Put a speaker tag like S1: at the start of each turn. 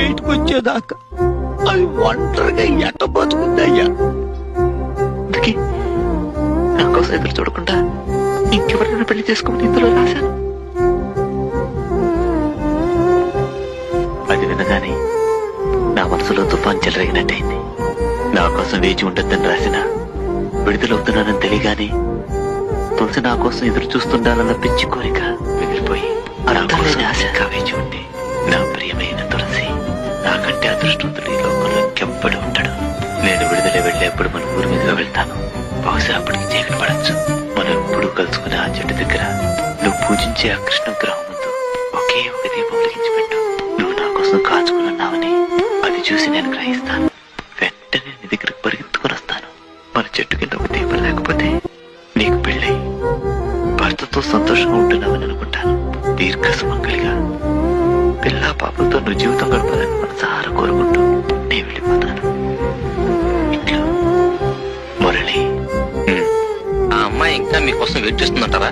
S1: బయటకు వచ్చేదాకా అది ఒంటరిగా ఎట్ట బతుకుందయ్యా.
S2: అందుకే నా కోసం ఎదురు చూడకుండా ఇంకెవరైనా పెళ్లి చేసుకోమని ఇందులో రాశాను. అది వినగానే నా మనసులో తుఫాన్ చెలరేగినట్టయింది. నా కోసం వేచి ఉండొద్దని రాసిన విడుదలవుతున్నానని తెలియగానే తులసి నా కోసం ఎదురు చూస్తుండాలన్న పిచ్చి కోరిక మిగిలిపోయి ఆశగా వేచి ఉంది. నా ప్రియమైన తులసి, నాకంటే అదృష్టవంతుడు ఈ లోకంలో ఇంకెవ్వడు ఉంటాడు. నేను విడుదల వెళ్ళేప్పుడు మన ఊరి మీదుగా వెళ్తాను. బహుశా అప్పటికి చీకటి పడచ్చు. మనం ఎప్పుడు కలుసుకునే ఆ చెట్టు దగ్గర నువ్వు పూజించే ఆ కృష్ణ విగ్రహం ముందు ఒకే ఒక దీపం వెలిగించి పెట్టు. నువ్వు నా కోసం కాచుకున్నావని అది చూసి నేను గ్రహిస్తాను. వెంటనే నీ దగ్గరకు పరిగెత్తుకుని వస్తాను. మన చెట్టు కింద ఒక దీపం లేకపోతే నీకు పెళ్ళై భర్తతో సంతోషంగా ఉంటున్నావని అనుకుంటాను. దీర్ఘ సుమంగళిగా పిల్లా పాపలతో నువ్వు జీవితం గడపాలని మనసారా కోరుకుంటూ నేను వెళ్ళిపోతాను. ఇంట్లో మురళి.
S3: ఆ అమ్మాయి ఇంకా మీకోసం వెయిట్ చేస్తుందంటారా?